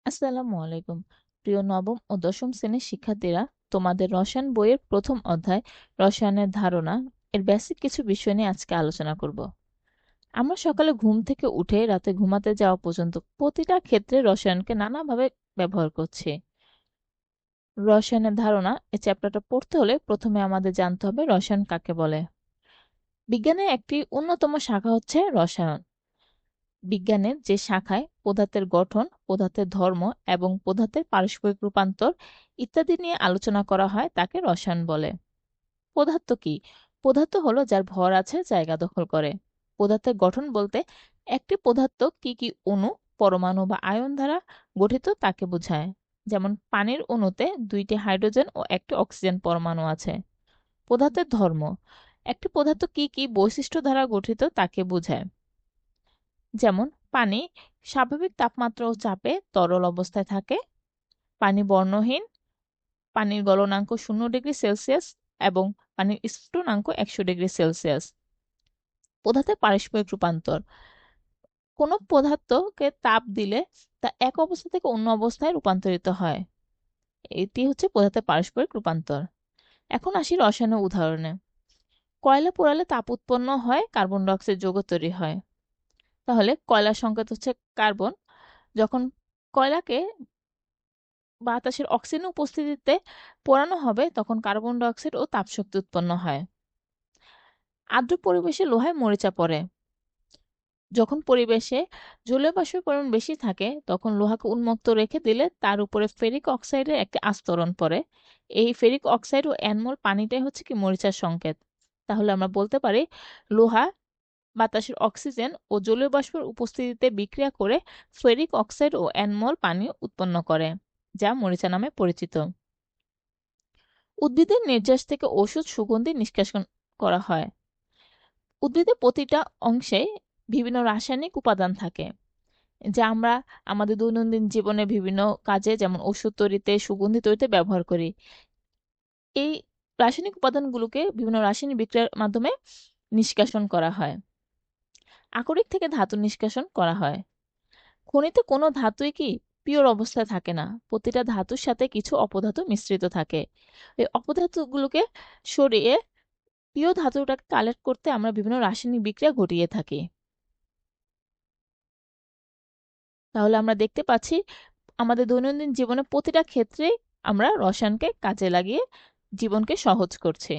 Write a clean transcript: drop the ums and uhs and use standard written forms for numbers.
আসসালামু আলাইকুম। প্রিয় নবম ও দশম শ্রেণীর শিক্ষার্থীরা, তোমাদের রসায়ন বইয়ের প্রথম অধ্যায় রসায়নের ধারণা এর বেসিক কিছু বিষয় নিয়ে আজকে আলোচনা করব। আমরা সকালে ঘুম থেকে উঠে রাতে ঘুমাতে যাওয়া পর্যন্ত প্রতিটা ক্ষেত্রে রসায়নকে নানাভাবে ব্যবহার করছি। রসায়নের ধারণা এই চ্যাপ্টারটা পড়তে হলে প্রথমে আমাদের জানতে হবে রসায়ন কাকে বলে। বিজ্ঞানের একটি অন্যতম শাখা হচ্ছে রসায়ন। বিজ্ঞানের যে শাখায় পদার্থের গঠন, পদার্থের ধর্ম এবং পদার্থের পারস্পরিক রূপান্তর ইত্যাদি নিয়ে আলোচনা করা হয় তাকে রসায়ন বলে। পদার্থ কি? পদার্থ হলো যার ভর আছে, জায়গা দখল করে। পদার্থের গঠন বলতে একটি পদার্থ কি কি অণু, পরমাণু বা আয়ন দ্বারা গঠিত তাকে বোঝায়। যেমন পানির অণুতে 2টি হাইড্রোজেন ও 1টি অক্সিজেন পরমাণু আছে। পদার্থের ধর্ম একটি পদার্থ কি কি বৈশিষ্ট্য দ্বারা গঠিত তাকে বোঝায়। যেমন পানি স্বাভাবিক তাপমাত্রা ও চাপে তরল অবস্থায় থাকে। পানি বর্ণহীন। পানির গলনাঙ্ক 0 ডিগ্রি সেলসিয়াস এবং পানির স্ফুটনাঙ্ক 100 ডিগ্রি সেলসিয়াস। পদার্থের পারস্পরিক রূপান্তর কোনো পদার্থকে তাপ দিলে তা এক অবস্থা থেকে অন্য অবস্থায় রূপান্তরিত হয়। এটি হচ্ছে পদার্থের পারস্পরিক রূপান্তর। এখন আসি রসায়নের উদাহরণে। কয়লা পোড়ালে তাপ উৎপন্ন হয়, কার্বন ডাই অক্সাইড যৌগ তৈরি হয়। তাহলে কয়লার সংকেত হচ্ছে কার্বন। যখন কয়লাকে বাতাসের অক্সিজেন উপস্থিতিতে পোড়ানো হবে তখন কার্বন ডাই অক্সাইড ও তাপশক্তি উৎপন্ন হয়। আর্দ্র পরিবেশে লোহায় মরিচা পড়ে। যখন পরিবেশে জলীয় বাষ্পের পরিমাণ বেশি থাকে তখন লোহাকে উন্মুক্ত রেখে দিলে তার উপরে ফেরিক অক্সাইডের একটি আস্তরণ পড়ে। এই ফেরিক অক্সাইড ও অ্যানমোল পানিটাই হচ্ছে কি মরিচার সংকেত। তাহলে আমরা বলতে পারি লোহা বাতাসের অক্সিজেন ও জলীয় বাষ্পের উপস্থিতিতে বিক্রিয়া করে ফেরিক অক্সাইড ও অ্যানমোল পানি উৎপন্ন করে, যা মরিচা নামে পরিচিত। উদ্ভিদের নির্যাস থেকে ওষুধ সুগন্ধি নিষ্কাশন করা হয়। উদ্ভিদের প্রতিটা অংশে বিভিন্ন রাসায়নিক উপাদান থাকে যা আমরা আমাদের দৈনন্দিন জীবনে বিভিন্ন কাজে যেমন ওষুধ তৈরিতে, সুগন্ধি তৈরিতে ব্যবহার করি। এই রাসায়নিক উপাদানগুলোকে বিভিন্ন রাসায়নিক বিক্রিয়ার মাধ্যমে নিষ্কাশন করা হয়। আকরিক থেকে ধাতু নিষ্কাশন করা হয়। খনিতে কোনো ধাতুই কি পিওর অবস্থায় থাকে না, প্রতিটা ধাতুর সাথে কিছু অপধাতু মিশ্রিত থাকে। এই অপধাতুগুলোকে সরিয়ে প্রিয় ধাতুটাকে কালেক্ট করতে আমরা বিভিন্ন রাসায়নিক বিক্রিয়া ঘটিয়ে থাকি। তাহলে আমরা দেখতে পাচ্ছি আমাদের দৈনন্দিন জীবনে প্রতিটা ক্ষেত্রেই আমরা রসায়নকে কাজে লাগিয়ে জীবনকে সহজ করছি।